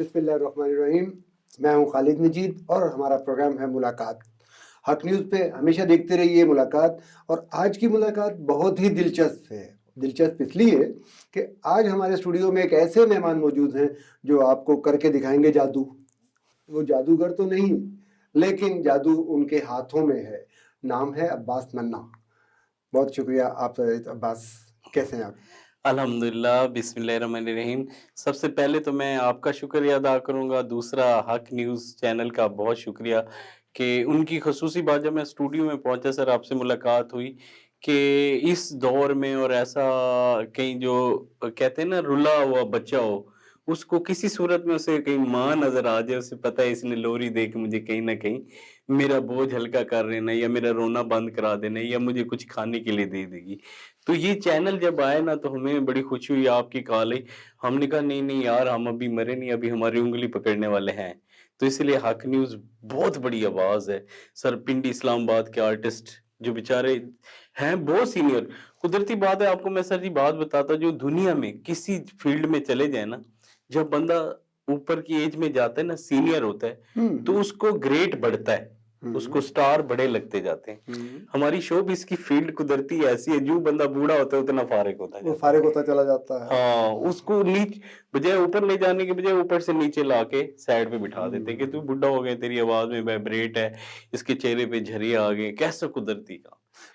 बिस्मिल्लाहिर्रहमानिर्रहीम। मैं हूं खालिद मजीद और हमारा प्रोग्राम है मुलाकात। हक न्यूज़ पे हमेशा देखते रहिए मुलाकात। और आज की मुलाकात बहुत ही दिलचस्प है। दिलचस्प इसलिए कि आज हमारे स्टूडियो में एक ऐसे मेहमान मौजूद हैं जो आपको करके दिखाएंगे जादू। वो जादूगर तो नहीं, लेकिन जादू उनके हाथों में है। नाम है अब्बास नन्ना। बहुत शुक्रिया आप अब्बास, कैसे हैं आप? अल्हम्दुलिल्लाह, बिस्मिल्लाहिर्रहमानिर्रहीम। सबसे पहले तो मैं आपका शुक्रिया अदा करूँगा, दूसरा हक न्यूज़ चैनल का बहुत शुक्रिया कि उनकी ख़ुसूसी बात जब मैं स्टूडियो में पहुँचा सर आपसे मुलाकात हुई कि इस दौर में और ऐसा कहीं जो कहते हैं ना रुला हुआ बच्चा हो, उसको किसी सूरत में उसे कहीं माँ नज़र आ जाए, उसे पता है इसने लोरी दे के मुझे कहीं न कहीं मेरा बोझ हल्का कर देना या मेरा रोना बंद करा देना या मुझे कुछ खाने के लिए दे देगी। तो ये चैनल जब आया ना तो हमें बड़ी खुशी हुई आपकी कॉल आई। हमने कहा नहीं, नहीं यार हम अभी मरे नहीं, अभी हमारी उँगली पकड़ने वाले हैं। तो इसलिए हक न्यूज़ बहुत बड़ी आवाज़ है। सर पिंडी इस्लामाबाद के आर्टिस्ट जो बेचारे हैं बहुत सीनियर। कुदरती बात है आपको मैं सर जी बात बताता हूँ जो दुनिया में किसी फ़ील्ड में चले जाए ना, जब बंदा ऊपर की एज में जाता है ना सीनियर होता है, तो हम्म। उसको ग्रेड बढ़ता है। उसको हम्म। स्टार बड़े लगते जाते हैं। हम्म। हमारी शोबिज़ की फ़ील्ड कुदरती ऐसी है, जो बंदा बूढ़ा होता है उतना फ़ारिग होता वो जाता है। फारिग होता चला जाता है। हाँ, उसको बजाय ऊपर ले जाने के बजाय ऊपर से नीचे लाके साइड पे बिठा देते हैं कि तू हम्म। बुड्ढा हो गया, तेरी आवाज़ में वाइब्रेट है, इसके चेहरे पे झर्रियाँ आ गए, कैसा कुदरती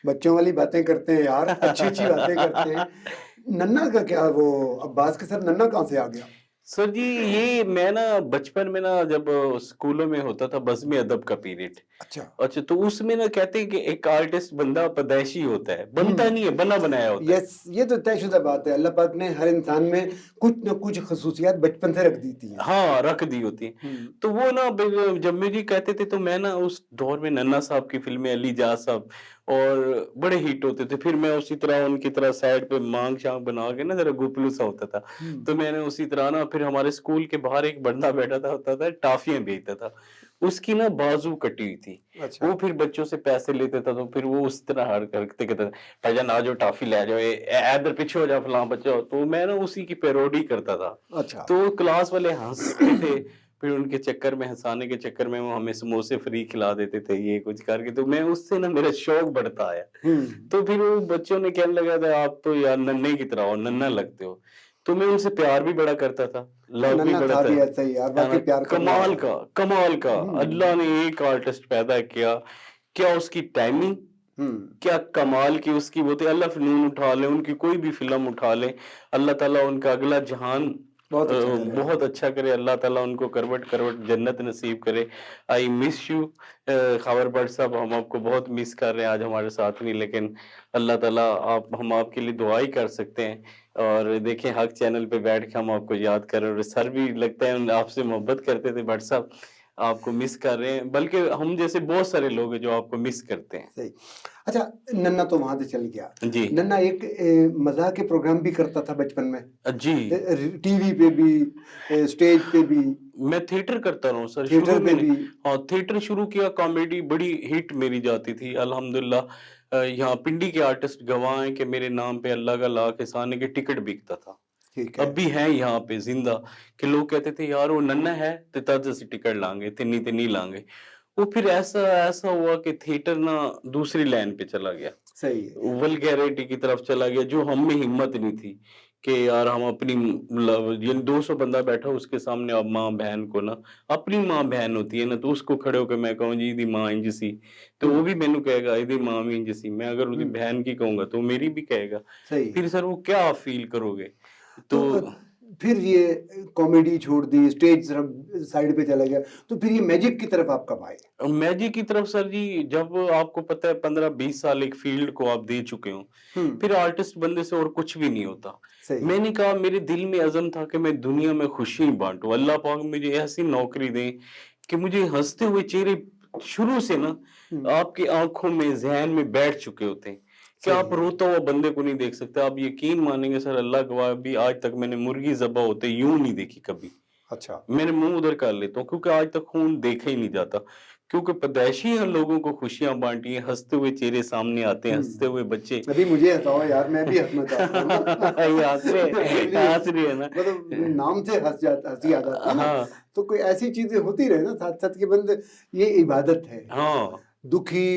बच्चों वाली बातें करते हैं यार, अच्छी-अच्छी बातें करते हैं। काम। नन्हा का क्या, वो अब्बास के साथ नन्हा कहाँ से आ गया? सर जी, ये मैं ना बचपन में ना जब स्कूलों में होता था बज़्म अदब का पीरियड। अच्छा। अच्छा, तो उसमें ना कहते हैं कि एक आर्टिस्ट बंदा पैदाइशी होता है, बनता नहीं है, हुँ। बना बनाया होता है। यस, ये तो तयशुदा बात है। अल्लाह पाक ने हर इंसान में कुछ न कुछ ख़ुसूसियात बचपन से रख दी थी हैं। हाँ, रख दी होती हैं। हुँ। तो वो ना जब मुझे कहते थे तो मैं ना उस दौर में नन्ना साहब की फ़िल्में, अली जा साहब और बड़े हिट होते थे। फिर मैं उसी तरह उनकी तरह साइड पे मांग-शांग बना के ना ज़रा गुपलू सा होता था। हुँ। तो मैंने उसी तरह ना फिर हमारे स्कूल के बाहर एक बंदा बैठा था होता था, टॉफ़ियाँ बेचता था। उसकी ना बाजू कटी हुई थी। अच्छा। वो फिर बच्चों से पैसे लेता था तो फिर वो उस तरह हरकतें करता था। भाईजान आ जाओ टॉफ़ी ले जाओ, इधर पीछे हो जाओ फलाँ बच्चों। तो मैं ना उसी की पैरोडी करता था। अच्छा। तो क्लास वाले हँसते थे, फिर उनके चक्कर में हँसाने के चक्कर में वो हमें समोसे फ्री खिला देते थे, ये कुछ करके, तो मैं उससे ना मेरा शौक बढ़ता आया। हुँ। तो फिर वो बच्चों ने कहने लगा था आप तो यार नन्हे की तरह हो, नन्हा लगते हो। तो मैं उनसे प्यार भी बड़ा करता था, लव भी नन्हा बड़ा था था, भी ऐसा ही यार, है ना? वाक़ई प्यार करने वाला है। कमाल का अल्लाह हुँ। ने एक आर्टिस्ट पैदा किया, क्या उसकी टाइमिंग, हुँ। क्या कमाल की उसकी वो थे अल्लाह फ़नून उठा ले, उनकी कोई भी फ़िल्म उठा ले, अल्लाह ताला उनका अगला जहान बहुत अच्छा करे। बहुत अच्छा करे, अल्लाह ताला उनको करवट-करवट जन्नत नसीब करे। आई मिस यू ख़ावर भट्ट साहब हम आपको बहुत मिस कर रहे हैं, आज हमारे साथ नहीं लेकिन अल्लाह ताला हम आपके लिए दुआ ही कर सकते हैं। और देखिए हक़ चैनल पे बैठ के हम आपको याद कर रहे हैं और सर भी लगता है आपसे मोहब्बत करते थे भट्ट साहब, आपको मिस कर रहे हैं, बल्कि हम जैसे बहुत सारे लोग हैं जो आपको मिस करते हैं। सही। अच्छा, नन्हा तो वहाँ से चल गया। जी। नन्हा एक मज़ाह के प्रोग्राम भी करता था बचपन में। जी। टीवी पे भी, स्टेज पे भी, मैं थिएटर करता रहा हूँ सर, शुरू थिएटर में पे नहीं। भी। हाँ, थिएटर शुरू किया, कॉमेडी बड़ी हिट मेरी जाती थी अल्हम्दुलिल्लाह। यहाँ पिंडी के आर्टिस्ट गवाह हैं कि मेरे नाम पे अल्लाह का लाख एहसान है कि टिकट बिकता था। ठीक अब है। भी है यहाँ पे ज़िंदा कि लोग कहते थे यार वो नन्हा है ते तद ਅਸੀਂ टिकट लांगे ते नहीं लांगे। वो फिर ऐसा ऐसा हुआ कि थिएटर ना दूसरी लाइन पे चला गया। सही है। वल्गैरिटी की तरफ चला गया जो हम में हिम्मत नहीं थी कि यार हम अपनी यानी 200 बंदा बैठा उसके सामने अब माँ बहन को ना अपनी माँ बहन होती है ना तो उसको खड़े होकर मैं कहूँ जी दी माँ इंज सी तो हुँ। वो भी मैनू कहेगा इहदी माँ भी इंज सी मैं अगर उसकी हुँ। बहन की कहूंगा तो मेरी भी कहेगा सही फिर है। सर वो क्या आप फील करोगे तो तो फिर ये कॉमेडी छोड़ दी, स्टेज तरफ साइड पे चला गया, तो फिर ये मैजिक की तरफ आप कब आए? मैजिक की तरफ सर जी जब आपको पता है 15-20 साल एक फील्ड को आप दे चुके हो हुँ। फिर आर्टिस्ट बनने से और कुछ भी नहीं होता। सही है। मैंने कहा मेरे दिल में अज़म था कि मैं दुनिया में खुशी बाँटूँ। अल्लाह पाक मुझे ऐसी नौकरी दें कि मुझे हँसते हुए चेहरे शुरू से ना हुँ। आपकी आँखों में, ज़हन में बैठ चुके होते हैं कि सही आप है। रोता हुआ बंदे को नहीं देख सकते। आप यकीन मानेंगे सर अल्लाह गवाह भी आज तक मैंने मुर्गी ज़िबा होते यूँ नहीं देखी कभी। अच्छा। मैंने मुंह उधर कर लेता हूँ क्योंकि आज तक खून देखा ही नहीं जाता, क्योंकि पैदाइशी हैं लोगों को खुशियां बांटी हैं, हंसते हुए चेहरे सामने आते हैं, हंसते हुए बच्चे। अभी मुझे हँसाओ यार, मैं भी हँसना चाहता हूँ ना। ये हंस रहे एक्चुअली हंस रही है ना। मतलब नाम से हँसी आ जाती है ना, हाँ तो कोई ऐसी चीज़ें होती रहे ना साथ-साथ कि बंदे ये इबादत है। हाँ, दुखी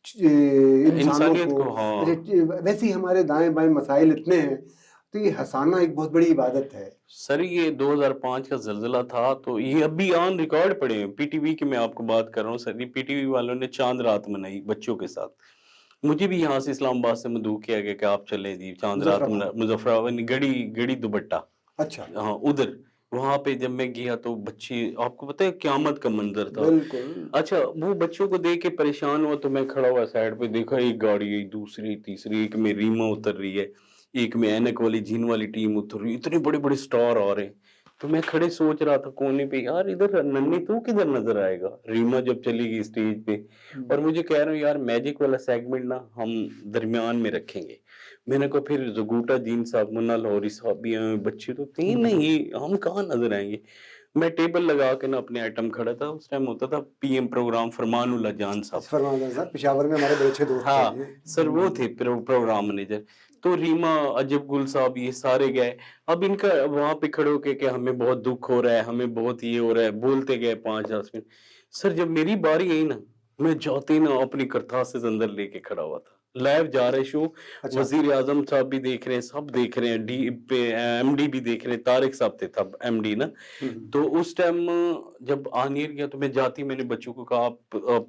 इंसानों इंसानियत को को, हाँ। वैसे ही हमारे दाएँ-बाएँ मसाइल इतने हैं, तो ये हँसाना एक बहुत बड़ी इबादत है। सर ये 2005 का ज़लज़ला था, तो ये अभी ऑन रिकॉर्ड पड़े हैं। पीटीवी की मैं आपको बात कर रहा हूँ सर, ये पीटीवी वालों ने चाँद रात मनाई बच्चों के साथ। मुझे भी यहाँ से इस्लामाबाद से मदऊ किया गया कि आप चले जी चाँद रात मुज़फ़्फ़राबाद। मुज़फ़्फ़राबाद नहीं, गढ़ी गढ़ी दुपट्टा। अच्छा, हाँ, उधर। वहाँ पे जब मैं गया तो बच्चे, आपको पता है क़यामत का मंज़र था। बिल्कुल। अच्छा, वो बच्चों को देख के परेशान हुआ तो मैं खड़ा हुआ साइड पे, देखा एक गाड़ी आई, दूसरी, तीसरी, एक में रीमा उतर रही है, एक में ऐनक वाली जीन वाली टीम उतर रही है, इतने बड़े-बड़े स्टार आ रहे हैं। तो मैं खड़े सोच रहा था कोने पे, यार इधर नन्ही तू किधर नज़र आएगा? रीमा जब चलेगी स्टेज पे, हुँ, और मुझे कह रहा हूँ यार मैजिक वाला सेगमेंट ना हम दरमियान में रखेंगे। मैंने कहा फिर ज़गूटा जीन साहब, मुन्ना लाहौरी साहब भी आए हुए, बच्चे तो थे हुँ, हुँ। नहीं, हम कहाँ नज़र आएँगे? मैं टेबल लगा के ना अपने आइटम खड़ा था, उस टाइम होता था पीएम प्रोग्राम फरमानुल्लाह जान साहब। अच्छा, फरमान साहब पेशावर में हमारे बड़े अच्छे दोस्त थे। हाँ, सर वो थे प्रोग्राम मैनेजर। तो रीमा, अजब गुल साहब ये सारे गए। अब इनका वहाँ पे खड़े होके कि हमें बहुत दुःख हो रहा है, हमें बहुत ये हो रहा है, बोलते गए 5-10 मिनट। सर जब मेरी बारी आई ना, मैं जाते ही ना अपनी करतासेस अंदर लेके खड़ा हुआ था। लाइव जा रहा है शो, अच्छा। वज़ीर-ए-आज़म साहब भी देख रहे हैं, सब देख रहे हैं, एमडी भी देख रहे हैं, तारिक साहब थे तब एमडी ना। हुँ, हुँ। तो उस टाइम जब आनियर गया तो मैं जाते ही मैंने बच्चों को कहा आप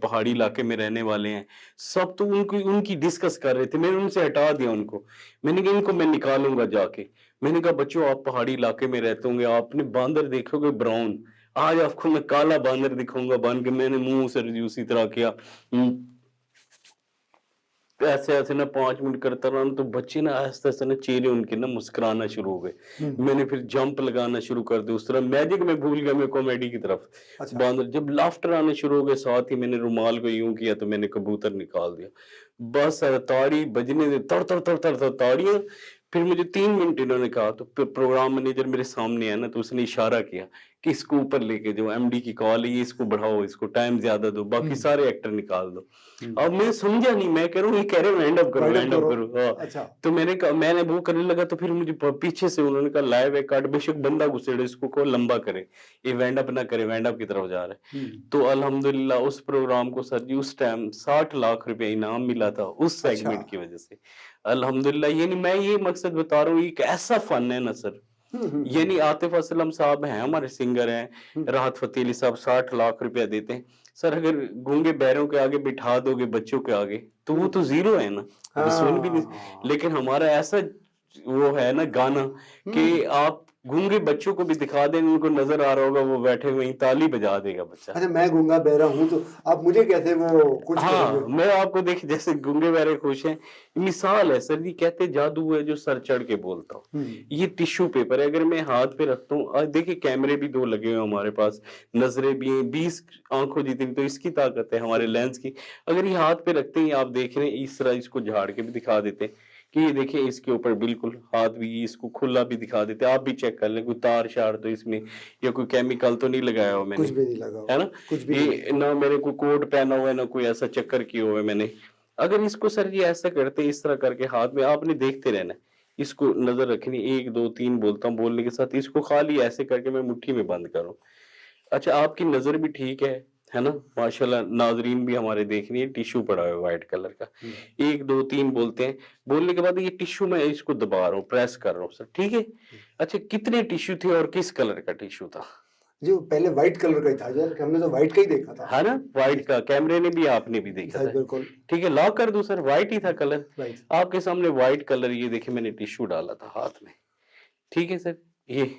पहाड़ी इलाके में रहने वाले हैं। सब तो उनकी उनकी डिस्कस कर रहे थे, मैंने उनसे हटा दिया उनको। मैंने कहा इनको मैं निकालूँगा जाके। मैंने कहा बच्चों आप पहाड़ी इलाके में रहते होंगे, आपने बांदर देखोगे ब्राउन, आज आपको मैं काला बांदर दिखाऊँगा बन के। मैंने मुँह से उसी तरह किया। ऐसे-ऐसे ना 5 मिनट करता रहा ना, तो बच्चे ना आहिस्ता-आहिस्ता ना चेहरे उनके ना मुस्कुराना शुरू हो गए। हुँ, मैंने फिर जंप लगाना शुरू कर दिया उस तरह, मैजिक में भूल गया मैं कॉमेडी की तरफ। अच्छा। बांदर जब लाफ्टर आने शुरू हो गए, साथ ही मैंने रुमाल को यूँ किया तो मैंने कबूतर निकाल दिया। बस ताड़ी बजने दे, तड़, तड़, तड़, तड़, तड़ ताड़ियाँ। फिर मुझे 3 मिनट इन्होंने कहा, तो प्रोग्राम मैनेजर मेरे सामने है ना, तो उसने इशारा किया कि इसको ऊपर लेके जाओ, एमडी की कॉल है ये, इसको बढ़ाओ, इसको टाइम ज़्यादा दो, हुँ, बाकी सारे एक्टर निकाल दो। हुँ। अब मैं समझा नहीं, मैं कह रहा हूँ ये कह रहे हैं वाइंड अप करो, वाइंड अप वाइंड अप करो। करो। हाँ, अच्छा। तो मैंने कहा, मैंने वो करने लगा तो फिर मुझे पीछे से उन्होंने कहा लाइव है काट, बेशक बंदा घुसेड़े, इसको कहो लंबा करे, ये वाइंड अप ना करे, वाइंड अप की तरफ जा रहा है। हुँ। तो अल्हम्दुलिल्लाह उस प्रोग्राम को सर जी उस टाइम 60 लाख रुपए इनाम मिला था उस अच्छा। सेगमेंट की वजह से। अल्हम्दुलिल्लाह, यानी मैं ये मकसद बता रहा हूँ, एक ऐसा फन है ना सर, हुँ, हुँ, हुँ। यानी आतिफ असलम साहब हैं हमारे सिंगर हैं, हुँ। राहत फ़तेह अली साहब 60 लाख रुपया देते हैं। सर अगर गूंगे बहरों के आगे बिठा दोगे बच्चों के आगे, तो वो हुँ। तो ज़ीरो है ना, वो सुन भी नहीं। हाँ। लेकिन हमारा ऐसा वो है ना गाना हुँ। कि आप गूंगे बच्चों को भी दिखा दें, उनको नज़र आ रहा होगा, वो बैठे वहीं ताली बजा देगा बच्चा। अच्छा, मैं गूंगा बहरा हूँ तो आप मुझे कैसे वो खुश करोगे? हाँ, मैं आपको देखिए जैसे गूंगे बहरे खुश हैं, मिसाल है सर जी, कहते हैं जादू है जो सर चढ़ के बोलता हो। हुँ। ये टिश्यू पेपर है, अगर मैं हाथ पे रखता हूँ, देखिए कैमरे भी 2 लगे हुए हैं हमारे पास, नज़रें भी हैं, 20 आँखों जितनी तो इसकी ताकत है हमारे लेंस की। अगर ये हाथ पे रखते ही आप देख रहे हैं, इस तरह इसको झाड़ के भी दिखा देते हैं कि ये देखिए इसके ऊपर बिल्कुल हाथ भी, इसको खुला भी दिखा देते हैं। आप भी चेक कर लें, कोई तार-शार तो इसमें या कोई केमिकल तो नहीं लगाया हुआ मैंने, कुछ भी नहीं लगा है हुआ, ना? कुछ भी नहीं ये है। ना मेरे को कोट पहना हुआ है, ना कोई ऐसा चक्कर किए हुए मैंने। अगर इसको सर जी ऐसा करते, इस तरह करके हाथ में आपने देखते रहना है। इसको नज़र रखनी, 1, 2, 3 बोलता हूँ, बोलने के साथ इसको खाली ऐसे करके मैं मुट्ठी में बंद करूँ। अच्छा आपकी नज़र भी ठीक है ना? माशाल्लाह, नाज़रीन भी हमारे देख रही है, टिश्यू पड़ा हुआ है व्हाइट कलर का। हुँ। 1, 2, 3 बोलते हैं, बोलने के बाद ये टिश्यू मैं इसको दबा रहा हूँ, प्रेस कर रहा हूँ सर, ठीक है? अच्छा कितने टिश्यू थे और किस कलर का टिश्यू था? जो पहले व्हाइट कलर का ही था यार, हमने तो व्हाइट का ही देखा था। है ना? व्हाइट जी, का कैमरे ने भी आपने भी देखा शायद था। बिल्कुल। ठीक है, लॉक कर दूँ सर? व्हाइट ही था कलर। राइट। आपके सामने व्हाइट कलर, ये देखिए मैंने टिश्यू डाला था हाथ में। ठीक है सर? ये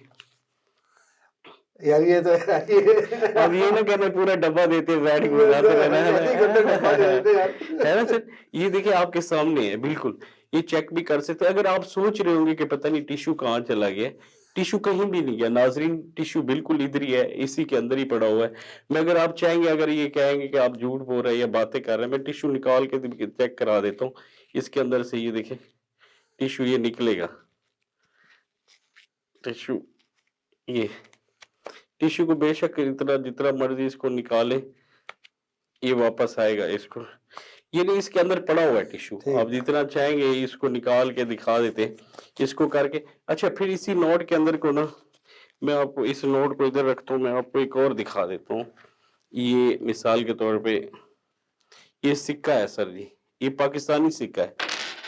यार ये तो अब ये ना कहना पूरा डब्बा देते हैं, बैठ के वैसे बताते रहना, है ऐसे ही करते डब्बा दे ना? देते यार। है ना सर? ये देखिए आपके सामने है बिल्कुल। ये चेक भी कर सकते हैं। अगर आप सोच रहे होंगे कि पता नहीं टिश्यू कहाँ चला गया, टिश्यू कहीं भी नहीं गया नाज़रीन, टिश्यू बिल्कुल इधर ही है, इसी के अंदर ही पड़ा हुआ है। मैं अगर आप चाहेंगे, अगर ये कहेंगे कि आप झूठ बोल रहे हैं या बातें कर रहे हैं, मैं टिश्यू निकाल के चेक करा देता हूँ। इसके अंदर से ये देखिए टिश्यू ये निकलेगा। टिश्यू ये टिश्यू को बेशक इतना जितना मर्जी इसको निकाले, ये वापस आएगा इसको, ये नहीं इसके अंदर पड़ा हुआ है टिश्यू, ठीक। आप जितना चाहेंगे इसको निकाल के दिखा देते हैं, इसको करके। अच्छा फिर इसी नोट के अंदर को ना, मैं आपको इस नोट को इधर रखता हूँ, मैं आपको एक और दिखा देता हूँ। ये मिसाल के तौर पे ये सिक्का है सर जी, ये पाकिस्तानी सिक्का है,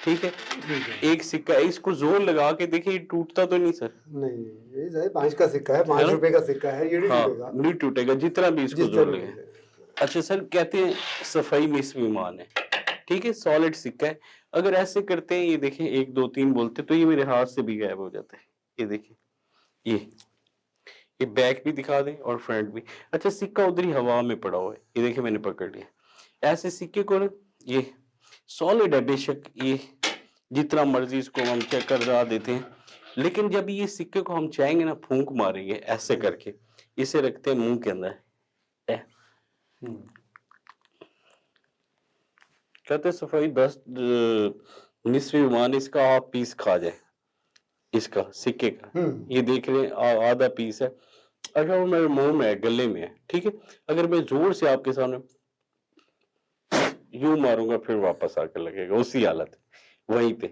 ठीक है। ठीक है। एक सिक्का है, इसको जोर लगा के देखिए, ये टूटता तो नहीं सर, नहीं, ये जो है 5 का सिक्का है, है 5 ना? रुपए का सिक्का है, ये नहीं हाँ, टूटेगा। नहीं टूटेगा जितना भी इसको जिस जोर तरह लगे। से। अच्छा सर, कहते हैं सफाई निस्फ ईमान है, ठीक है, सॉलिड सिक्का है। अगर ऐसे करते हैं, ये देखें 1 2 3 बोलते तो ये मेरे हाथ से भी गायब हो जाता है। ये देखें, ये बैक भी दिखा दें और फ्रंट भी। अच्छा सिक्का उधर ही हवा में पड़ा हुआ है, ये देखिए मैंने पकड़ लिया। ऐसे सिक्के को ना, ये सॉलिड है बेशक, ये जितना मर्जी इसको हम चेक करवा देते हैं, लेकिन जब ये सिक्के को हम चाहेंगे ना, फूंक मारेंगे ऐसे करके, इसे रखते हैं मुंह के अंदर, कहते हैं सफाई 10 निस्फ ईमान, इसका हाफ पीस खा जाए, इसका सिक्के का, ये देख रहे हैं आधा पीस है। अच्छा वो मेरे मुंह में है, गले में है, ठीक है। अगर मैं जोर से आपके सामने यूं मारूंगा, फिर वापस आकर लगेगा उसी हालत वहीं पे,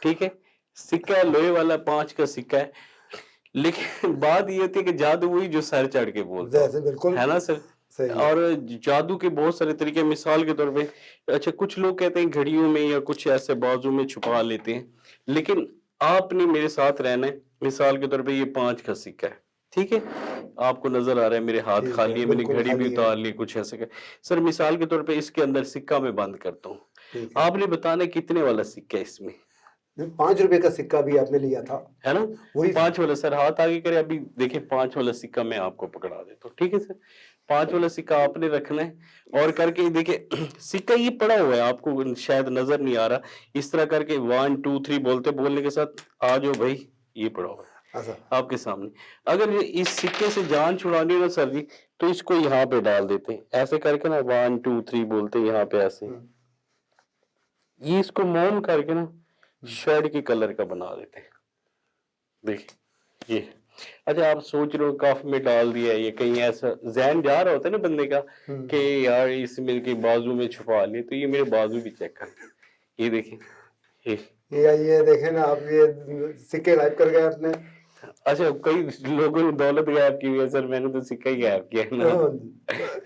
ठीक है। सिक्का लोहे वाला 5 का सिक्का है, लेकिन बात ये थी कि जादू वही जो सर चढ़ के बोलता जैसे बिल्कुल है ना सर। सही है। और जादू के बहुत सारे तरीके, मिसाल के तौर पे, अच्छा कुछ लोग कहते हैं घड़ियों में या कुछ ऐसे बाजू में छुपा लेते हैं, लेकिन आपने मेरे साथ रहना है। मिसाल के तौर पे ये 5 का सिक्का है, ठीक है, आपको नजर आ रहा है मेरे हाथ ठीक खाली है, है, मैंने बिल्कुल घड़ी भी खाली है। उतार ली, कुछ ऐसे कर। सर मिसाल के तौर पे इसके अंदर सिक्का मैं बंद करता हूँ, ठीक है। आपने बताना है कितने वाला सिक्का है इसमें, 5 रुपए का सिक्का भी आपने लिया था, है ना? वही 5 वाला सर, हाथ आगे करे, अभी देखिए 5 वाला सिक्का मैं आपको पकड़ा देता हूँ, ठीक है सर। 5 वाला सिक्का आपने रखना है और करके देखिए सिक्का ये पड़ा हुआ है, आपको शायद नजर नहीं आ रहा, इस तरह करके 1 2 3 बोलते, बोलने के साथ आ जाओ भाई, ये पड़ा हुआ है अच्छा। आपके सामने। अगर ये इस सिक्के से जान छुड़ानी है ना सर जी, तो इसको यहाँ पे डाल देते हैं, ऐसे करके ना 1 2 3 बोलते यहाँ पे ऐसे, ये इसको मोम करके ना शर्ट के कलर का बना देते हैं, देखिए ये। अच्छा आप सोच रहे हो कफ में डाल दिया है, ये कहीं ऐसा जहन जा रहा होता है ना बंदे का कि यार इसमें के बाजू में छुपा लिए, तो ये मेरे बाजू भी चेक कर, ये देखिए ये देखें ना आप, ये सिक्के गायब कर गए आपने। अच्छा कई लोगों ने दौलत गायब की हुई है सर, मैंने तो सिक्का ही गायब किया है ना,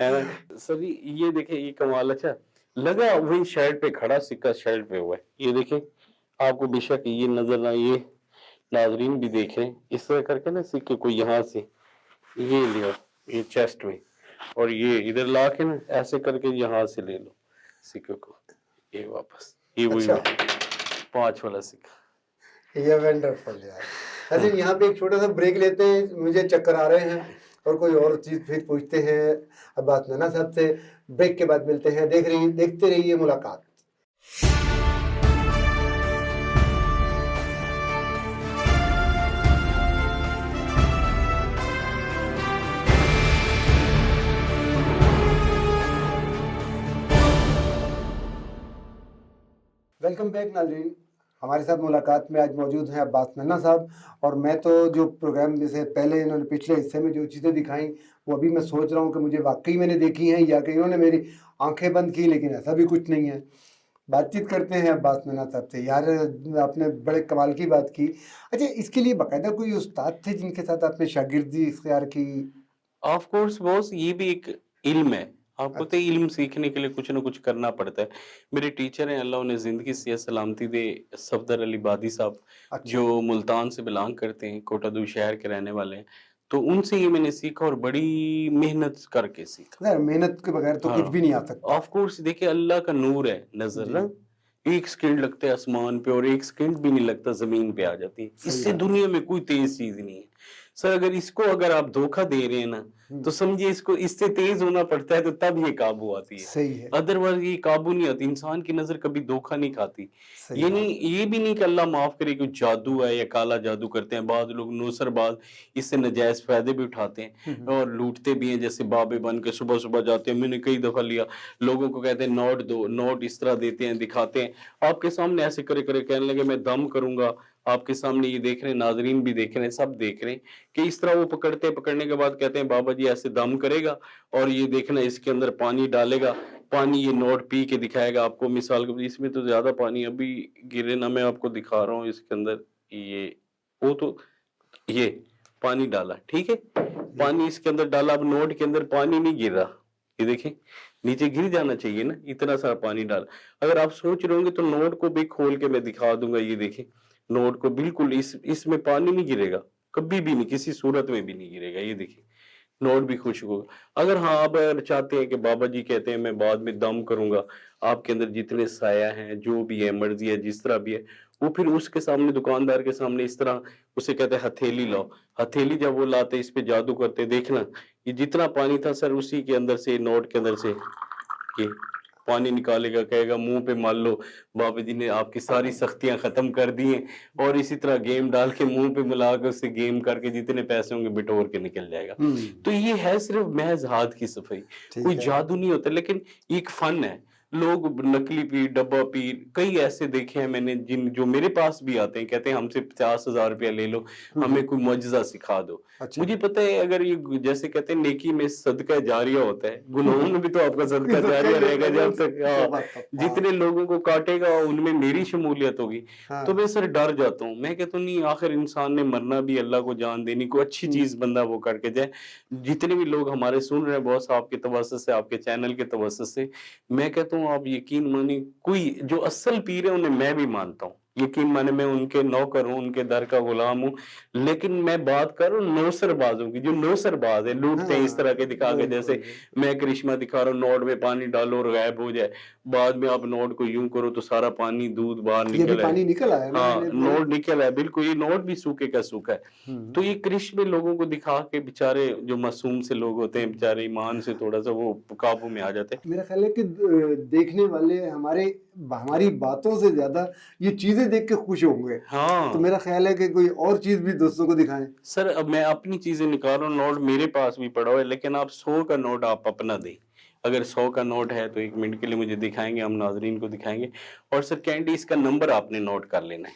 है ना सर। ये देखिए ये कमाल, अच्छा लगा वही शर्ट पे खड़ा, सिक्का शर्ट पे हुआ है, ये देखिए आपको बेशक ये नजर ना, ये नाजरीन भी देख रहे हैं, इस तरह करके ना सिक्के को यहाँ से ये लियो, ये चेस्ट में, और ये इधर ला के ना ऐसे करके यहाँ से ले लो सिक्के को, ये वापस, ये वही अच्छा। 5 वाला सिक्का। ये वंडरफुल यार। अच्छा यहाँ पे एक छोटा सा ब्रेक लेते हैं, मुझे चक्कर आ रहे हैं और कोई और चीज फिर पूछते हैं अब्बास नन्ना साहब से। ब्रेक के बाद मिलते हैं, देखते रहिए मुलाकात। वेलकम बैक नाज़रीन, हमारे साथ मुलाकात में आज मौजूद हैं अब्बास नन्ना साहब। और मैं तो जो प्रोग्राम जैसे पहले इन्होंने पिछले हिस्से में जो चीज़ें दिखाई, वो अभी मैं सोच रहा हूँ कि मुझे वाकई मैंने देखी हैं या कि इन्होंने मेरी आंखें बंद की, लेकिन ऐसा भी कुछ नहीं है। बातचीत करते हैं अब्बास नन्ना साहब से। यार आपने बड़े कमाल की बात की। अच्छा इसके लिए बाकायदा कोई उस्ताद थे जिनके साथ आपने शागिर्दी इख्तियार की? ऑफ कोर्स बॉस, ये भी एक इल्म है, आपको तो इल्म सीखने के लिए कुछ ना कुछ करना पड़ता है। मेरे टीचर हैं, अल्लाह उन्हें जिंदगी सेहत सलामती दे, सफदर अली बादी साहब, अच्छा। जो मुल्तान से बिलोंग करते हैं, कोटादू शहर के रहने वाले हैं, तो उनसे ही मैंने सीखा और बड़ी मेहनत करके सीखा। यार मेहनत के बगैर तो कुछ भी नहीं आ सकता। ऑफ कोर्स देखिए अल्लाह का नूर है नजर ना, एक सेकंड लगता है आसमान पे और एक सेकंड भी नहीं लगता जमीन पे आ जाती है, इससे दुनिया में कोई तेज चीज नहीं है सर। अगर आप धोखा दे रहे हैं ना, तो समझिए इसको इससे तेज होना पड़ता है, तो तब ये काबू आती है, सही है। अदरवाइज ये काबू नहीं आती। इंसान की नजर कभी धोखा नहीं खाती। सही ये बात नहीं, ये भी नहीं कि अल्लाह माफ करे कि जादू है या काला जादू करते हैं, बाद लोग नौसरबाज इससे नाजायज फायदे भी उठाते हैं और लूटते भी हैं, जैसे बाबे बन के सुबह सुबह जाते हैं। मैंने कई दफा लिया, लोगों को कहते हैं नोट दो, नोट इस तरह देते हैं, दिखाते हैं आपके सामने, ऐसे करे करे कहने लगे मैं दम करूंगा, आपके सामने ये देख रहे हैं, नाजरीन भी देख रहे हैं, सब देख रहे हैं कि इस तरह वो पकड़ते हैं, पकड़ने के बाद कहते हैं बाबा जी ऐसे दम करेगा और ये देखना इसके अंदर पानी डालेगा, पानी ये नोट पी के दिखाएगा आपको। मिसाल के इसमें तो ज्यादा पानी अभी गिरे ना, मैं आपको दिखा रहा हूँ इसके अंदर ये, वो तो ये पानी डाला, ठीक है, पानी इसके अंदर डाला, अब नोट के अंदर पानी नहीं गिर रहा, ये देखें नीचे गिर जाना चाहिए ना, इतना सारा पानी डाल। अगर आप सोच रहे होंगे तो नोट को भी खोल के मैं दिखा दूंगा, ये देखें नोट को बिल्कुल इसमें पानी नहीं गिरेगा, कभी भी नहीं, किसी सूरत में भी नहीं गिरेगा, ये देखिए नोट भी खुश होगा। अगर हाँ आप अगर चाहते हैं कि बाबा जी कहते हैं मैं बाद में दम करूंगा, आपके अंदर जितने साया हैं, जो भी है, मर्जी है, जिस तरह भी है, वो फिर उसके सामने, दुकानदार के सामने इस तरह, उसे कहते हैं हथेली लाओ, हथेली जब वो लाते इस पे जादू करते, देखना ये जितना पानी था सर उसी के अंदर से, नोट के अंदर से ये पानी निकालेगा, कहेगा मुंह पे मार लो, बाबा जी ने आपकी सारी सख्तियां खत्म कर दी हैं, और इसी तरह गेम डाल के मुंह पे मिला के उससे गेम करके जितने पैसे होंगे बिटोर के निकल जाएगा। तो ये है सिर्फ महज हाथ की सफाई, कोई जादू नहीं होता, लेकिन एक फन है। लोग नकली पीर, डब्बा पीर कई ऐसे देखे हैं मैंने, जिन जो मेरे पास भी आते हैं, कहते हैं हमसे 50,000 रुपया ले लो, हमें कोई मुअज्जिजा सिखा दो। अच्छा। मुझे पता है अगर ये जैसे कहते हैं नेकी में सदका जारिया होता है, गुनाहों में भी तो आपका सदका जारिया रहेगा जब तक जितने लोगों को काटेगा उनमें मेरी शमूलियत होगी। तो मैं सर डर जाता हूँ, मैं कहता हूँ नहीं, आखिर इंसान ने मरना भी, अल्लाह को जान देनी, कोई अच्छी चीज बंदा वो करके जाए। जितने भी लोग हमारे सुन रहे हैं बॉस, आपके तवज्जुह से, आपके चैनल के तवज्जुह से, मैं कहता हूँ आप यकीन मानिए, कोई जो असल पीर है उन्हें मैं भी मानता हूँ, यकीन माने मैं उनके नौकर हूँ, उनके दर का गुलाम हूँ, लेकिन मैं बात कर रहा हूँ नौसरबाजों की, जो नौसरबाज है, लूटते हैं इस तरह के दिखा के, जैसे मैं करिश्मा दिखा रहा हूँ, नोट में पानी डालो और गायब हो जाए, बाद में आप नोट को यूं करो तो सारा पानी दूध बाहर निकल आए। पानी निकल आया ना, हाँ नोट निकल आया, बिल्कुल ये नोट भी सूखे का सूखा है। तो ये करिश्मे लोगों को दिखा के बेचारे जो मासूम से लोग होते हैं, बेचारे ईमान से थोड़ा सा वो काबू में आ जाते हैं। मेरा ख्याल है कि देखने वाले हमारी बातों से ज्यादा ये चीजें देख के खुश होंगे। हाँ तो मेरा ख्याल है कि कोई और चीज भी दोस्तों को दिखाएं। सर अब मैं अपनी चीजें निकाल रहा हूँ, नोट मेरे पास भी पड़ा हुआ है, लेकिन आप 100 का नोट आप अपना दें। अगर 100 का नोट है तो 1 मिनट के लिए मुझे दिखाएंगे, हम नाजरीन को दिखाएंगे। और सर कैंडी इसका नंबर आपने नोट कर लेना है।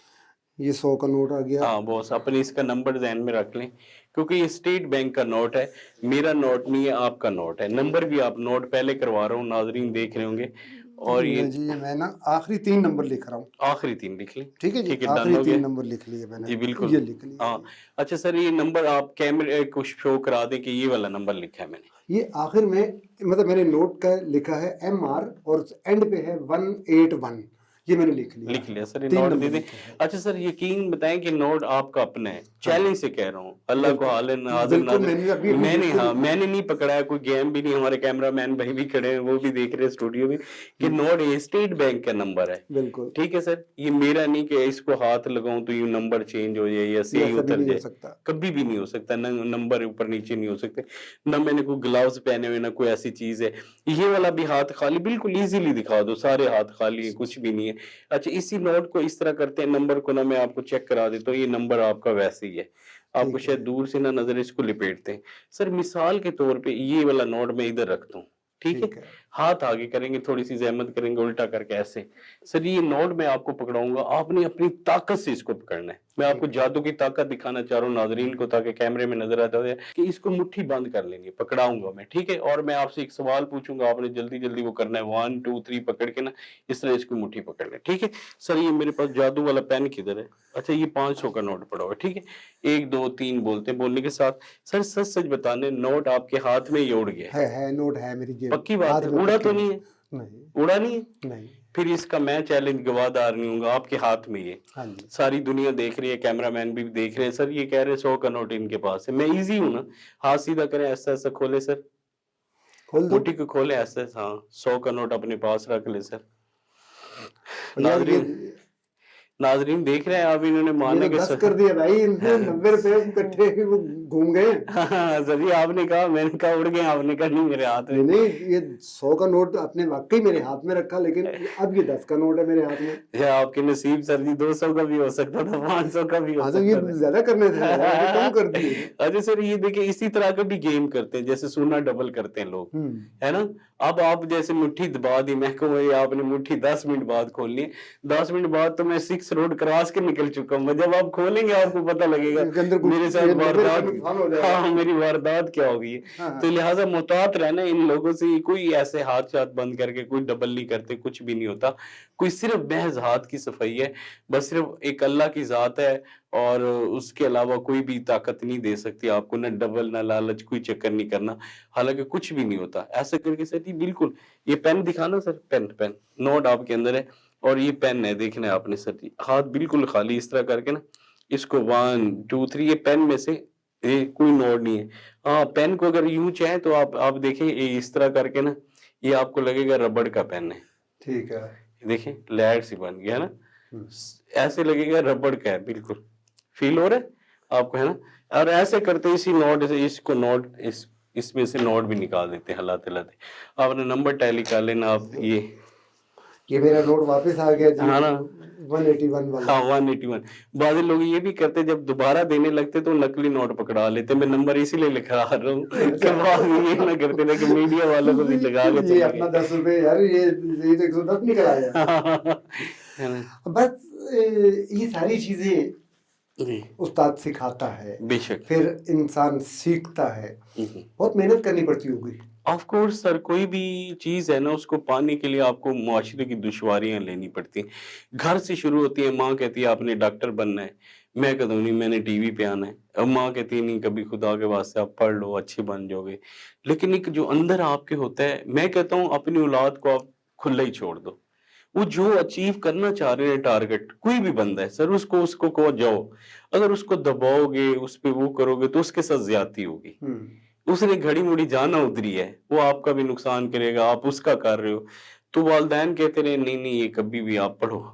ये 100 का नोट आ गया। हाँ बॉस, अपने इसका नंबर ध्यान में रख लें, क्योंकि ये स्टेट बैंक का नोट है, मेरा नोट नहीं है, आपका नोट है। नंबर भी आप नोट पहले करवा रहा हूँ, नाजरीन देख रहे होंगे। और ये जी मैं ना आखिरी 3 नंबर लिख रहा हूँ। आखिरी 3 लिख लें, ठीक है जी, डन आखिरी हो 3 गया नंबर लिख लिए मैंने। जी, बिल्कुल ये लिख लिया। हाँ अच्छा सर, ये नंबर आप कैमरे को शो करा दें कि ये वाला नंबर लिखा है मैंने। ये आखिर में मतलब मैंने नोट का लिखा है MR और एंड पे है 181, ये मैंने लिख लिया सर, ये 3 नोट दे नंबर दें। लिखे हैं। अच्छा सर यकीन बताएं कि नोट आपका अपना है, चैलेंज से कह रहा हूँ, अल्लाह को हाल नाज़िर बिल्कुल नाज़िर, मैंने नहीं पकड़ा है, कोई गेम भी नहीं, हमारे कैमरामैन भाई भी खड़े हैं, वो भी देख रहे हैं स्टूडियो में कि नोट ये स्टेट बैंक का नंबर है। बिल्कुल ठीक है सर, ये मेरा नहीं कि इसको हाथ लगाऊं तो ये नंबर चेंज हो जाए या सही उतर जाए, कभी भी नहीं हो सकता, नंबर ऊपर नीचे नहीं हो सकते, ना मैंने कोई ग्लव्स पहने हुए, ना कोई ऐसी चीज है। ये वाला भी हाथ खाली, बिल्कुल इजीली दिखा दो, सारे हाथ खाली है, कुछ भी नहीं है। अच्छा इसी नोट को इस तरह करते हैं, नंबर को ना मैं आपको चेक करा देता हूँ, ये नंबर आपका वैसे ही है, आपको शायद दूर से ना नजर, इसको लिपेटते हैं। सर मिसाल के तौर पे ये वाला नोट मैं इधर रखता हूँ, ठीक है, हाथ आगे करेंगे, थोड़ी सी जहमत करेंगे, उल्टा करके ऐसे। सर ये नोट मैं आपको पकड़ाऊंगा, आपने अपनी ताकत से इसको पकड़ना है। मैं आपको जादू की ताकत दिखाना चाह रहा हूँ नाजरीन को, ताकि कैमरे में नजर आता है कि इसको मुट्ठी बंद कर लेंगे, पकड़ाऊंगा मैं, ठीक है। और मैं आपसे एक सवाल पूछूंगा, आपने जल्दी जल्दी वो करना है, 1 2 3 पकड़ के ना इस तरह इसको मुट्ठी पकड़ ले, ठीक है। सर ये मेरे पास जादू वाला पेन किधर है? अच्छा ये 500 का नोट पड़ा हुआ है, ठीक है। 1 2 3 बोलते हैं, बोलने के साथ सर सच सच बताने, नोट आपके हाथ में ही उड़ गया है नोट है मेरी जेब, पक्की बात है, उड़ा तो नहीं है? नहीं उड़ा नहीं है? नहीं। फिर इसका मैं चैलेंज गवादार नहीं हूँ, आपके हाथ में ये। हाँ जी। सारी दुनिया देख रही है, कैमरामैन भी देख रहे हैं। सर ये कह रहे हैं 100 का नोट इनके पास है, मैं इजी हूँ ना, हाथ सीधा करें, ऐसा ऐसा खोले सर, खोल दो, मुट्ठी को खोले ऐसे, हाँ 100 का नोट अपने पास रख ले सर। नाजरीन देख रहे हैं आप, इन्होंने मारने के 10 कर दिया भाई, इनके 90 रुपए इकट्ठे वो घूम गए। सर ये आपने कहा, मैंने कहा उड़ गए, आपने कहा नहीं मेरे हाथ में। नहीं ये 100 का नोट आपने वाकई मेरे हाथ में रखा, लेकिन अब ये 10 का नोट है मेरे हाथ में। ये आपके नसीब सर जी, 200 का भी हो सकता था, 500 का भी हो सकता था। ये ज्यादा करने थे, कम कर दिए। अच्छा सर ये देखिए, इसी तरह का भी गेम करते हैं, जैसे सोना डबल करते हैं लोग, है ना। अब आप जैसे मुट्ठी दबा दी, मैं कहूँ आपने मुट्ठी 10 मिनट बाद खोलनी है, 10 मिनट बाद तो मैं 6 फिक्स रोड क्रॉस के निकल चुका हूँ मैं। जब आप खोलेंगे आपको पता लगेगा इसके अंदर कुछ मेरे साथ ये नब्बे का वारदात, नुकसान हो जाएगा। हाँ मेरी वारदात क्या होगी। हाँ, तो हाँ। लिहाजा मुहतात रहना इन लोगों से। कोई ऐसे हाथ बंद करके कोई डबल नहीं करते, कुछ भी नहीं होता। कोई सिर्फ महज हाथ की सफाई है, बस सिर्फ एक अल्लाह की जात है और उसके अलावा कोई भी ताकत नहीं दे सकती आपको, ना डबल ना लालच, कोई चक्कर नहीं करना। हालांकि कुछ भी नहीं होता ऐसे करके सर जी। बिल्कुल ये पेन दिखाना सर, पेन पेन नोट आपके अंदर है और ये पेन है, देखना है आपने सर जी। हाथ बिल्कुल खाली इस तरह करके ना, इसको 1 2 3 ये पेन में से ये कोई नोट नहीं है। हाँ पेन को अगर यूं चाहे तो आप देखें ये इस तरह करके ना, ये आपको लगेगा रबड़ का पेन है। ठीक है। देखिए लैड सी बन गया ना, हम्म। ऐसे लगेगा रबड़ का है बिल्कुल। फील हो रहा है आपको, है ना। और ऐसे करते इसी नोट से इसको नोट इसमें से नोट भी निकाल देते हैं हिलाते हिलाते। आपने नंबर टैली कर लेना आप ये मेरा नोट वापस आ गया जी, हाँ ना 181 वाला। हाँ 181। बाद लोग ये भी करते जब दोबारा देने लगते तो नकली नोट पकड़ा लेते। मैं नंबर इसीलिए लिखा रहा हूँ कि बाद में ये ना करते ना कि मीडिया वालों को भी लगा के ये चले अपना गए। 10 रुपए यार, ये तो 110 निकल आया। है ना बस ये सारी चीजें जी उस्ताद सिखाता है, बेशक। फिर इंसान सीखता है। बहुत मेहनत करनी पड़ती होगी। ऑफ कोर्स सर, कोई भी चीज है ना उसको पाने के लिए आपको मुआशरे की दुश्वारियां लेनी पड़ती हैं। घर से शुरू होती है। माँ कहती है आपने डॉक्टर बनना है, मैं कहता हूँ नहीं मैंने टीवी पे आना है। अब माँ कहती है नहीं कभी खुदा के वास्ते आप पढ़ लो अच्छे बन जाओगे। लेकिन एक जो अंदर आपके होता है, मैं कहता हूँ अपनी औलाद को आप खुला ही छोड़ दो। वो जो अचीव करना चाह रहे हैं टारगेट, कोई भी बंदा है सर, उसको उसको को जाओ। अगर उसको दबाओगे उस पे वो करोगे तो उसके साथ ज्यादती होगी। उसने घड़ी मुड़ी जाना उतरी है, वो आपका भी नुकसान करेगा, आप उसका कर रहे हो। तो वालिदैन कहते रहे नहीं नहीं ये कभी भी आप पढ़ो।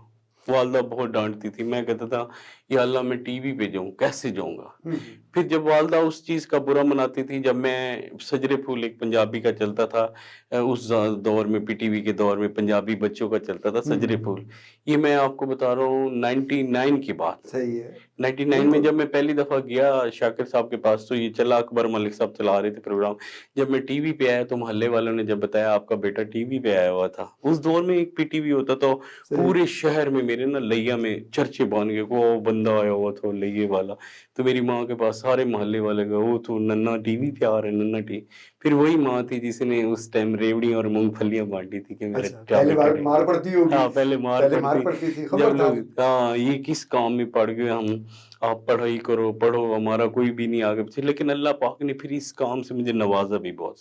वालदा बहुत डांटती थी। मैं कहता था या अल्लाह मैं टीवी पे जाऊं, कैसे जाऊंगा। फिर जब वालदा उस चीज का बुरा मनाती थी, जब मैं सजरे फूल एक पंजाबी का चलता था उस दौर में, पीटीवी के दौर में पंजाबी बच्चों का चलता था सजरे फूल। ये मैं आपको बता रहा हूँ 99 की बात। सही है। 99 में जब मैं पहली दफा गया शाकिर साहब के पास, तो ये चला अकबर मलिक साहब चला रहे थे प्रोग्राम। जब मैं टीवी पे आया तो मोहल्ले वालों ने जब बताया आपका बेटा टीवी पे आया हुआ था। उस दौर में एक पीटीवी होता तो पूरे शहर में मेरे ना लैया में चर्चे बन गए, वो बंदा आया हुआ था लैये वाला। तो मेरी माँ के पास सारे मोहल्ले वाले गए, वो तो नन्ना टीवी पे आ रहा है, नन्ना टीवी। फिर वही माँ थी जिसने उस टाइम रेवड़ी और मूंगफलियां बांटी थी कि मेरा अच्छा, पहले मार पड़ती होगी। हाँ पहले मार पड़ती थी, जब खबरदार। लोग हाँ ये किस काम में पड़ गए हम, आप पढ़ाई करो, पढ़ो, हमारा कोई भी नहीं आगे पीछे। लेकिन अल्लाह पाक ने फिर इस काम से मुझे नवाजा भी बहुत।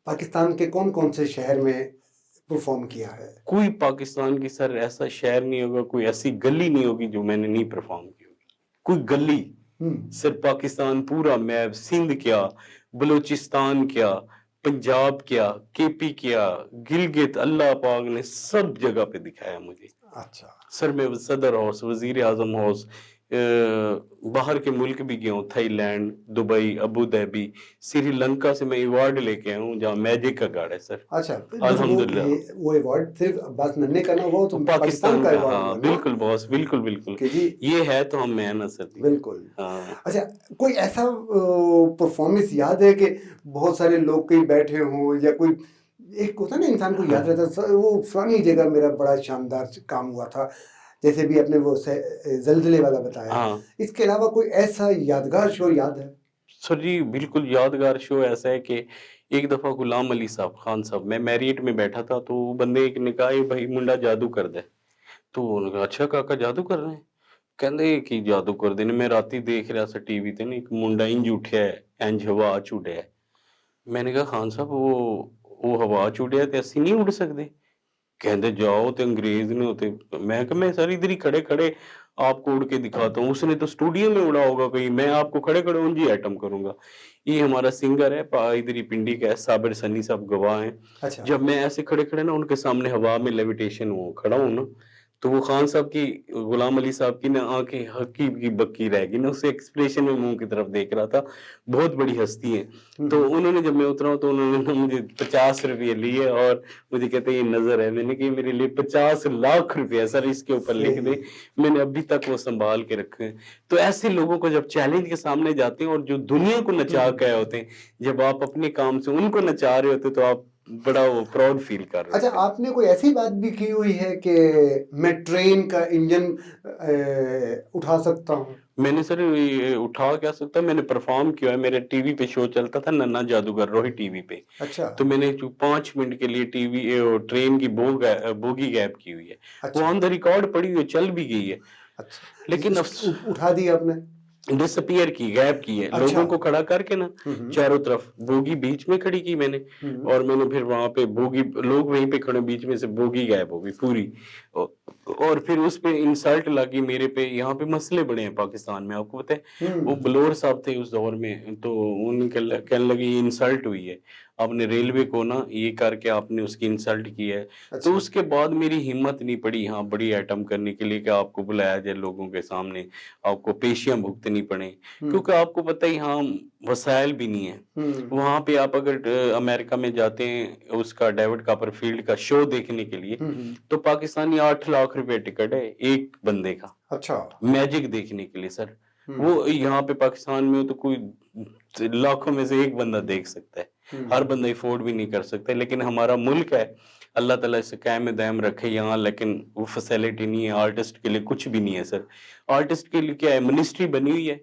पाकिस्तान के कौन कौन से शहर में परफॉर्म किया है? कोई पाकिस्तान की सर ऐसा शहर नहीं होगा, कोई ऐसी गली नहीं होगी जो मैंने नहीं परफॉर्म की होगी। कोई गली सर, पाकिस्तान पूरा मैप, सिंध क्या, बलूचिस्तान क्या, पंजाब क्या, केपी क्या, गिलगित, अल्लाह पाक ने सब जगह पे दिखाया मुझे। अच्छा। सर मैं सदर हाउस, वजीर आजम हाउस, बाहर के मुल्क भी गया हूँ, Thailand, Dubai, Abu Dhabi, Sri Lanka से मैं अवार्ड लेके आया हूँ जहाँ मैजिक का गार्ड है सर। अच्छा, अल्हम्दुलिल्लाह। वो अवार्ड सिर्फ अब्बास नन्हे का ना हुआ, तो पाकिस्तान का का, अवार्ड हाँ हुआ ना? बिल्कुल बॉस, बिल्कुल बिल्कुल कि जी ये है तो हम है ना सर जी। बिल्कुल। हाँ अच्छा, कोई ऐसा परफॉर्मेंस याद है कि बहुत सारे लोग कहीं बैठे हों, या कोई एक होता है ना इंसान को याद रहता है वो फलानी जगह मेरा बड़ा शानदार काम हुआ था, जैसे भी आपने वो जल्जले वाला बताया। हाँ इसके अलावा कोई ऐसा यादगार शो याद है? सर जी बिल्कुल यादगार शो ऐसा है कि एक दफा गुलाम अली साहब खान साहब, मैं मैरियट में बैठा था तो बंदे एक ने कहा "ये भाई मुंडा जादू कर दे"। तो उन्होंने कहा अच्छा काका जादू कर रहे हैं। ਕਹਿੰਦੇ ਕੀ ਜਾਦੂ ਕਰਦੇ ਨੇ, ਮੈਂ ਰਾਤੀ ਦੇਖ ਰਿਹਾ ਸੀ ਟੀਵੀ ਤੇ ਨਾ ਇੱਕ ਮੁੰਡਾ ਇੰਜ ਉੱਠਿਆ ਇੰਜ ਹਵਾ ਚ ਉੱਡਿਆ। मैंने कहा खान साहब वो हवा च उड़िया ते ਅਸੀਂ नहीं उड़ सकते। कहते जाओ ते अंग्रेज ने होते। मैं कहा मैं सर इधर ही खड़े खड़े आपको उड़ के दिखाता हूँ। उसने तो स्टूडियो में उड़ा होगा कहीं, मैं आपको खड़े खड़े उंज ही एटम करूंगा। ये हमारा सिंगर है इधर ही पिंडी का है, साबिर सनी साहब गवाह हैं। अच्छा। जब मैं ऐसे खड़े खड़े ना उनके सामने हवा में लेविटेशन वो खड़ा हूँ ना, तो वो खान साहब की, गुलाम अली साहब की ना आंखें हक्की की बक्की रह गई ना, उसे एक्सप्रेशन में मुंह की तरफ देख रहा था। बहुत बड़ी हस्ती है। तो उन्होंने जब मैं उतरा तो उन्होंने ना मुझे 50 रुपये लिए और मुझे कहते ये नजर है। मैंने कहा मेरे लिए 50 लाख रुपए सर, इसके ऊपर लिख दे। मैंने अभी तक वो संभाल के रखे हैं। तो ऐसे लोगों को जब चैलेंज के सामने जाते हैं और जो दुनिया को नचा के आए होते हैं, जब आप अपने काम से उनको नचा रहे होते तो आप बड़ा वो प्राउड फील कर रहे अच्छा, थे। आपने कोई ऐसी बात भी की हुई है कि मैं ट्रेन का इंजन उठा सकता हूँ? मैंने सर ये उठा क्या सकता, मैंने परफॉर्म किया है, मेरे टीवी पे शो चलता था नन्हा जादूगर रोहित टीवी पे। अच्छा, तो मैंने जो 5 मिनट के लिए ट्रेन की बोगी गैप की हुई है। वो अच्छा, ऑन द रिकॉर्ड पड़ी हुई है, चल भी गई है। अच्छा। लेकिन उठा दी आपने? डिसअपीयर की, गैप की है। अच्छा। लोगों को खड़ा करके ना हुँ, हुँ। चारों तरफ बोगी बीच में खड़ी की मैंने, हुँ, और मैंने फिर वहाँ पे बोगी, लोग वहीं पे खड़े, बीच में से बोगी गायब हो गई पूरी। औ और फिर उस पे इंसल्ट लगी मेरे पे। यहाँ पे मसले बड़े हैं पाकिस्तान में, आपको पता है? वो हुँ। बलोर साहब थे उस दौर में, तो उनके कहने लगे ये इंसल्ट हुई है। आपने रेलवे को ना ये करके आपने उसकी इंसल्ट की है। तो अच्छा। उसके बाद मेरी हिम्मत नहीं पड़ी यहाँ बड़ी आइटम करने के लिए कि आपको बुलाया जाए लोगों के सामने, आपको पेशियाँ भुगतनी पड़े। हुँ, क्योंकि आपको पता ही यहाँ वसाइल भी नहीं है। हुँ, वहाँ पे आप अगर अमेरिका में जाते हैं उसका डेविड कॉपरफील्ड का शो देखने के लिए, हुँ, हुँ। तो पाकिस्तानी 8 लाख रुपए टिकट है एक बंदे का, अच्छा। मैजिक देखने के लिए सर। हुँ, वो यहाँ पे पाकिस्तान में हो तो कोई लाखों में से एक बंदा देख सकता है। हर हुँ, बंदा अफोर्ड भी नहीं कर सकता, लेकिन हमारा मुल्क है, अल्लाह ताला इसे कायम दायम रखे यहाँ, लेकिन वो फैसिलिटी नहीं है आर्टिस्ट के लिए, कुछ भी नहीं है सर। आर्टिस्ट के लिए क्या है, मिनिस्ट्री बनी हुई है,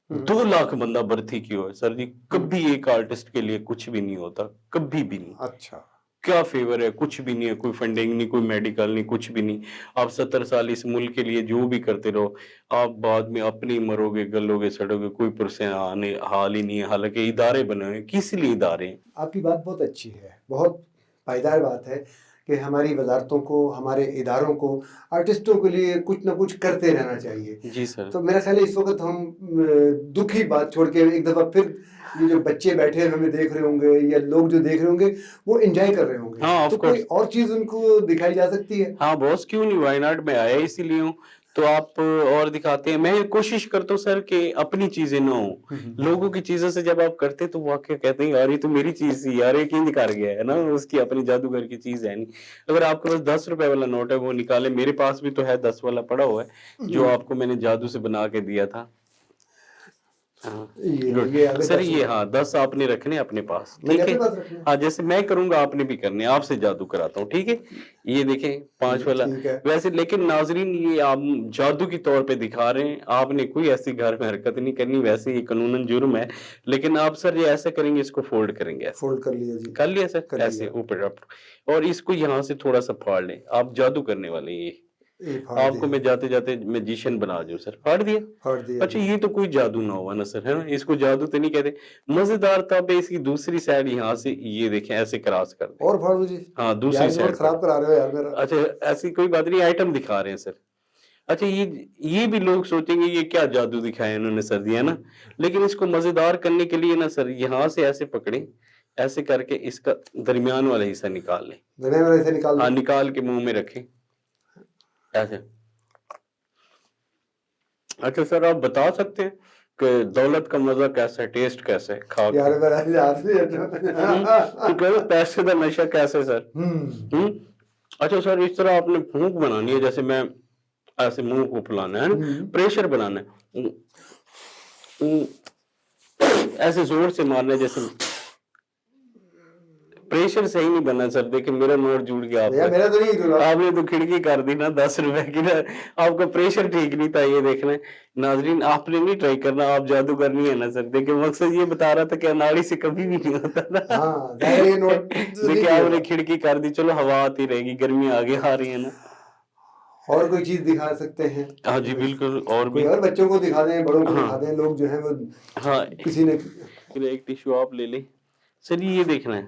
हुँ, 2 लाख बंदा भर्ती की हो है सर जी। हुँ। कभी एक आर्टिस्ट के लिए कुछ भी नहीं होता, कभी भी नहीं। अच्छा। क्या फेवर है? कुछ भी नहीं है, कोई फंडिंग नहीं, कोई मेडिकल नहीं, कुछ भी नहीं। आप 70 साल इस मुल्क के लिए जो भी करते रहो, आप बाद में अपने ही मरोगे, गलोगे, सड़ोगे, कोई पुरसें आने हाल ही नहीं है। हालाँकि इदारे बने हुए हैं, किस लिए इदारे हैं? आपकी बात बहुत अच्छी है, बहुत पायदार बात है कि हमारी वज़ारतों को, हमारे इदारों को, आर्टिस्टों के लिए कुछ न कुछ करते रहना चाहिए। जी सर। तो मेरा ख़्याल है इस वक़्त हम दुखी बात छोड़ के एक दफ़ा फिर ये जो बच्चे बैठे हमें देख रहे होंगे या लोग जो देख रहे होंगे, वो एन्जॉय कर रहे होंगे। हाँ, ऑफ़ तो कोई कोर्स। और चीज़ उनको दिखाई जा सकती है? हाँ बॉस, क्यों नहीं, व्हाई नॉट, मैं आया इसीलिए हूँ। तो आप और दिखाते हैं, मैं कोशिश करता हूँ सर कि अपनी चीज़ें ना हो। हुँ, हुँ। लोगों की चीज़ों से जब आप करते हैं तो वाक़ई कहते हैं यार ये तो मेरी चीज़ थी यार, ये किंग कर गया है ना, उसकी अपनी जादूगर की चीज़ है नहीं। अगर आपके पास ₹10 वाला नोट है वो निकालें, मेरे पास भी तो है 10 वाला पड़ा हुआ है, जो हुँ, आपको मैंने जादू से बना के दिया था। हाँ, गुड। ये अभी सर ये ₹10 हाँ, 10 आपने रखने अपने पास, मैंने ठीक है? अपने पास रखने हैं। हाँ, जैसे मैं करूँगा आपने भी करने हैं, आपसे जादू कराता हूँ, ठीक है? ये देखें 5 वाला, ठीक है। वैसे लेकिन नाज़रीन ये आप जादू के तौर पे दिखा रहे हैं, आपने कोई ऐसी घर में हरकत नहीं करनी, वैसे ये कानूनन जुर्म है। लेकिन आप सर ये ऐसा करेंगे, इसको फ़ोल्ड करेंगे ऐसे। फ़ोल्ड कर लिया जी, कर लिया सर? कर ऐसे लिया। ऊपर अप, और इसको यहाँ से थोड़ा-सा फाड़ लें, आप जादू करने वाले हैं ये। ये फाड़ आपको दिया, मैं जाते-जाते मैजिशियन बना दूँ सर, फाड़ दिया? फाड़ दिया अच्छा, जी। ये तो कोई जादू ना हुआ ना सर, है ना? इसको जादू तो नहीं कहते। मज़ेदार तब है इसकी दूसरी साइड यहाँ से ये देखें ऐसे क्रॉस कर दें। और फाड़ दूँ जी? हाँ, दूसरी यार मूड साइड पर। ख़राब करा रहे हो यार मेरा। अच्छा, ऐसी कोई बात नहीं, आइटम दिखा रहे हैं सर। अच्छा, ये भी लोग सोचेंगे ये क्या जादू दिखाया इन्होंने सर जी, है ना? लेकिन इसको मज़ेदार करने के लिए ना सर यहाँ से ऐसे पकड़ें, ऐसे करके इसका दरमियान वाला हिस्सा निकाल लें। धनिया वाला ऐसे निकाल हाँ, दूँ? निकाल के मुँह में रखें, ऐसे। अच्छा सर, आप बता सकते हैं कि दौलत का मज़ा कैसा है, टेस्ट कैसा है खा के? यार मेरा याद नहीं तो कह रहे पैसे का नशा कैसे सर? हुँ, हुँ? अच्छा सर, इस तरह आपने फूँक बनानी है, जैसे मैं ऐसे मुँह को फुलाना है ना, हुँ। प्रेशर बनाना है। उम, ऐसे ज़ोर से मारना है जैसे प्रेशर सही नहीं बना सर, देखिए मेरा नोट जुड़ गया भैया आपका। मेरा तो नहीं जुड़ा। आपने तो खिड़की कर दी ना ₹10 की ना, आपका प्रेशर ठीक नहीं था, ये देखना है। नाज़रीन आपने नहीं ट्राई करना, आप जादूगर नहीं है ना सर। देखिए मकसद ये बता रहा था कि अनाड़ी से कभी भी नहीं होता ना। हाँ, ज़ाहिर है ये नोट नहीं देखिए आपने जुड़ेगा। खिड़की कर दी, चलो हवा आती रहेगी, गर्मी आगे आ रही है ना। और कोई चीज़ दिखा सकते हैं? हाँ जी, बिल्कुल और कोई भी। और बच्चों को दिखा दें, बड़ों को दिखा हाँ, दें, लोग जो हैं वो हाँ, किसी ने फिर एक टिश्यू आप ले लें। सर ये देखना है,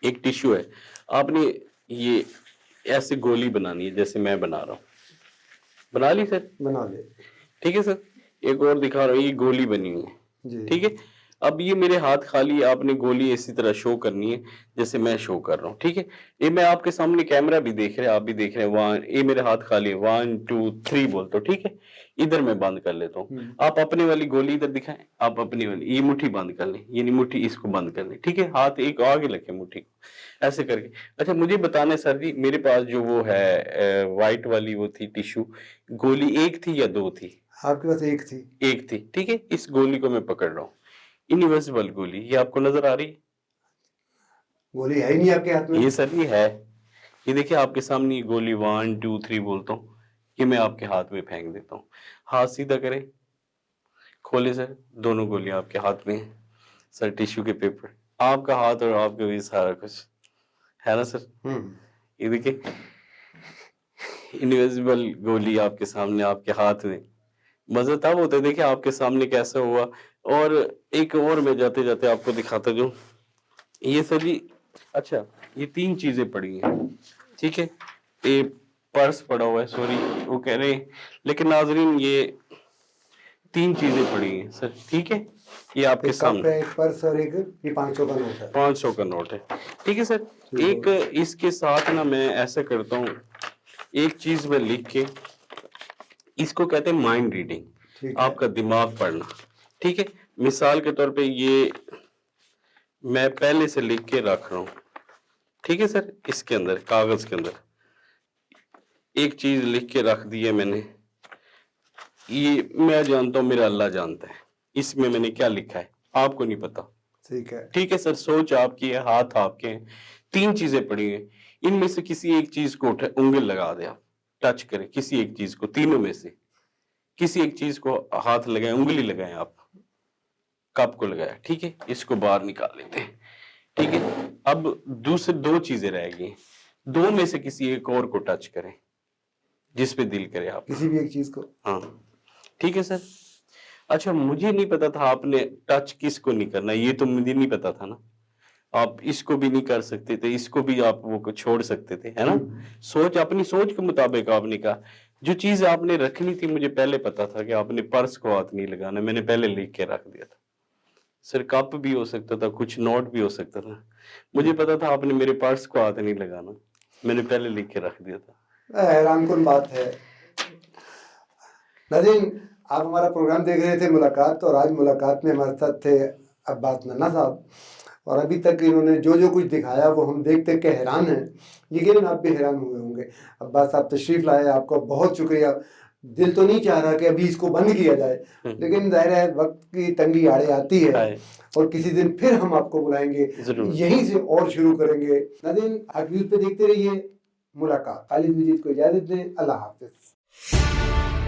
एक टिश्यू है, आपने ये ऐसे गोली बनानी है जैसे मैं बना रहा हूँ। बना ली सर? बना ले। ठीक है सर। एक और दिखा रहा हूँ, ये गोली बनी हुई है, जी। ठीक है? अब ये मेरे हाथ खाली है, आपने गोली इसी तरह शो करनी है जैसे मैं शो कर रहा हूँ, ठीक है? ये मैं आपके सामने, कैमरा भी देख रहे हैं, आप भी देख रहे हैं, वहाँ ये मेरे हाथ खाली है, 1 2 3 बोलता हूँ, ठीक है? इधर मैं बंद कर लेता हूँ। हुँ, आप अपनी वाली गोली इधर दिखाएं, आप अपनी वाली ये मुट्ठी बंद कर लें, यानी मुट्ठी इसको बंद कर लें, ठीक है? हाथ एक आगे रखें मुट्ठी को, ऐसे करके। अच्छा मुझे बताना है सर जी, मेरे पास जो वो है व्हाइट वाली वो थी टिश्यू, गोली 1 थी या 2 थी? आपके पास एक थी। 1 थी, ठीक है? इस गोली को मैं पकड़ रहा हूँ, इनविजिबल गोली, ये आपको नज़र आ रही है? गोली है ही नहीं आपके हाथ में। ये सर ये है, ये देखिए आपके सामने ये गोली 1 2 3 बोलता हूँ, ये मैं आपके हाथ में फेंक देता हूँ। हाथ सीधा करें, खोले सर, दोनों गोलियां आपके हाथ में हैं। सर टिश्यू के पेपर, आपका हाथ और आपके भी सारा कुछ है ना सर। ये देखिए इनविजिबल गोली आपके सामने, आपके हाथ में। मजा तब होता है देखिए आपके सामने कैसा हुआ। और एक और मैं जाते जाते आपको दिखाता जाऊं, ये सर जी, अच्छा ये 3 चीजें पड़ी हैं, ठीक है। ये पर्स पड़ा हुआ है, सॉरी वो कह रहे हैं, लेकिन नाजरीन ये 3 चीजें पड़ी हैं सर, ठीक है। ये आपके एक कप सामने है, एक पर्स और एक ये 500 का नोट है। 500 का नोट है, ठीक है सर। ठीक है। एक इसके साथ ना मैं ऐसा करता हूँ, एक चीज में लिख के, इसको कहते हैं माइंड रीडिंग, ठीक है। आपका दिमाग पढ़ना, ठीक है। मिसाल के तौर पे ये मैं पहले से लिख के रख रहा हूँ, ठीक है सर। इसके अंदर कागज के अंदर एक चीज लिख के रख दी है मैंने, ये मैं जानता हूँ, मेरा अल्लाह जानता है इसमें मैंने क्या लिखा है, आपको नहीं पता, ठीक है। ठीक है सर। सोच आपकी है, हाथ आपके हैं, 3 चीजें पड़ी हैं, इनमें से किसी एक चीज को उठा, उंगल लगा दे आप, टच करें किसी एक चीज को, तीनों में से किसी एक चीज को हाथ लगाए, उंगली लगाए आप, कप को लगाया, ठीक है। इसको बाहर निकाल लेते हैं, ठीक है। अब दूसरे 2 चीजें रह गई, 2 में से किसी एक और को टच करें, जिस पे दिल करे आप, किसी भी एक चीज को। हाँ ठीक है सर। अच्छा मुझे नहीं पता था आपने टच किसको नहीं करना, ये तो मुझे नहीं पता था ना। आप इसको भी नहीं कर सकते थे, इसको भी आप वो को छोड़ सकते थे, है ना। सोच, अपनी सोच के मुताबिक आपने कहा। जो चीज आपने रखनी थी, मुझे पहले पता था कि आपने पर्स को हाथ नहीं लगाना, मैंने पहले लिख के रख दिया था सर। कप भी हो सकता था, कुछ नोट भी हो सकता था, मुझे पता था आपने मेरे पर्स को हाथ नहीं लगाना, मैंने पहले लिख के रख दिया था। हैरानकुन बात है। नाज़रीन, आप हमारा प्रोग्राम देख रहे थे मुलाकात, और आज मुलाकात में हमारे साथ थे अब्बास नन्ना साहब। और अभी तक इन्होंने जो जो कुछ दिखाया वो हम देख देख के हैरान हैं। यकीनन आप भी हैरान हुए होंगे। अब्बास साहब तशरीफ़ लाए, आपका बहुत शुक्रिया। दिल तो नहीं चाह रहा कि अभी इसको बंद किया जाए, लेकिन ज़ाहिर है वक्त की तंगी आड़े आती है, और किसी दिन फिर हम आपको बुलाएंगे, यहीं से और शुरू करेंगे। नाज़रीन, हक न्यूज़ पे देखते रहिए मुलाकात। खालिद मजीद को इजाज़त दें, अल्लाह हाफ़िज़।